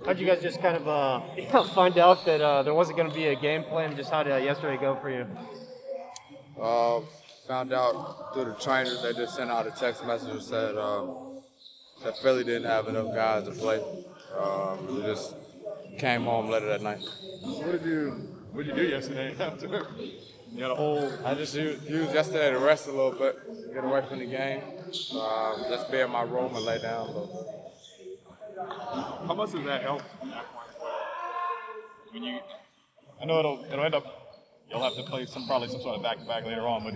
How'd you guys just kind of find out that there wasn't going to be a game plan? Just how did yesterday go for you? Found out through the trainers. They just sent out a text message that said that Philly didn't have enough guys to play. We just came home later that night. So what did you do yesterday after you had a whole? I just used yesterday to rest a little bit, get away from the game, just be in my room and lay down a little. How much does that help from that point? When you, I know it'll end up. You'll have to play probably some sort of back-to-back later on, but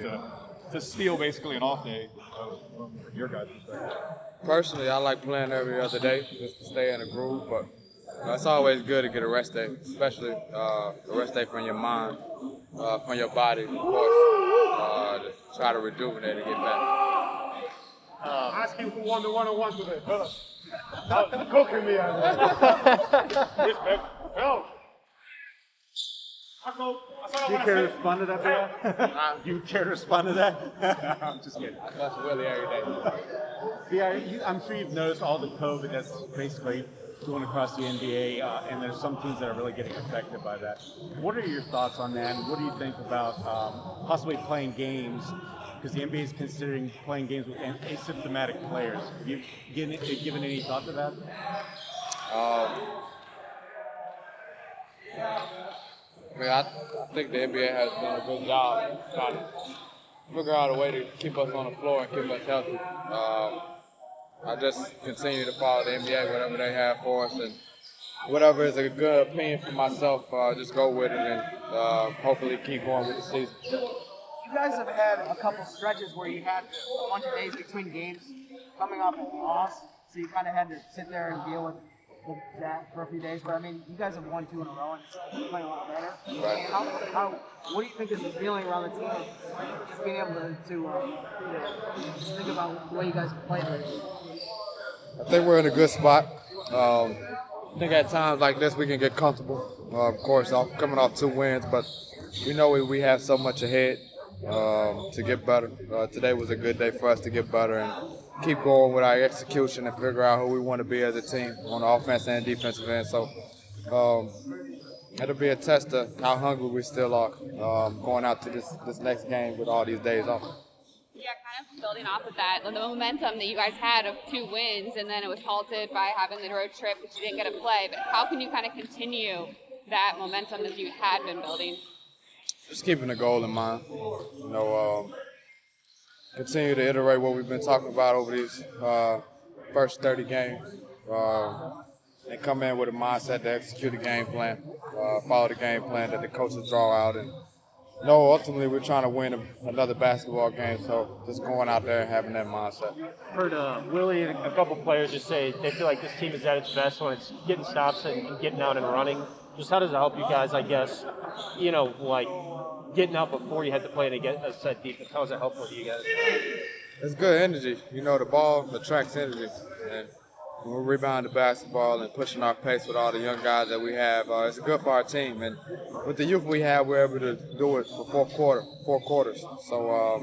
to steal basically an off day from your guys' perspective. Personally, I like playing every other day just to stay in the groove, but it's always good to get a rest day, especially a rest day from your mind, from your body, of course, to try to rejuvenate and get back. Ask him who won the one-on-one today, fellas. Cooking me out there. Respect. Help. Do you care to respond to that, Bia? Do you care to respond to that? I'm just kidding. That's Willie every day. Bia, I'm sure you've noticed all the COVID that's basically going across the NBA, and there's some teams that are really getting affected by that. What are your thoughts on that, and what do you think about possibly playing games? Because the NBA is considering playing games with asymptomatic players. Have you given any thought to that? I think the NBA has done a good job trying to figure out a way to keep us on the floor and keep us healthy. I just continue to follow the NBA, whatever they have for us, and whatever is a good opinion for myself, just go with it and hopefully keep going with the season. You guys have had a couple stretches where you had a bunch of days between games coming off a loss, so you kind of had to sit there and deal with that for a few days. But I mean, you guys have won 2 in a row and playing a lot better. Right. What do you think is the feeling around the team? Just being able to think about the way you guys have played. I think we're in a good spot. I think at times like this we can get comfortable. Of course, coming off 2 wins, but we know we have so much ahead to get better. Today was a good day for us to get better and keep going with our execution and figure out who we want to be as a team on the offense and defensive end. So it'll be a test of how hungry we still are going out to this next game with all these days off. Yeah, kind of building off of that, the momentum that you guys had of 2 wins, and then it was halted by having the road trip, which you didn't get to play. But how can you kind of continue that momentum that you had been building? Just keeping the goal in mind. Continue to iterate what we've been talking about over these first 30 games, and come in with a mindset to execute a game plan, follow the game plan that the coaches draw out, and ultimately we're trying to win another basketball game, so just going out there and having that mindset. Heard Willie and a couple players just say they feel like this team is at its best when it's getting stops and getting out and running. Just how does it help you guys, I guess, like getting out before you had to play a set defense? How is it helpful to you guys? It's good energy. The ball attracts energy. And when we rebound the basketball and pushing our pace with all the young guys that we have, it's good for our team. And with the youth we have, we're able to do it for 4 quarters. So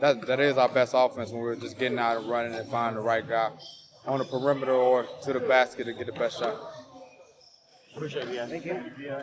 that is our best offense when we're just getting out and running and finding the right guy on the perimeter or to the basket to get the best shot. Appreciate it, yeah. Thank you.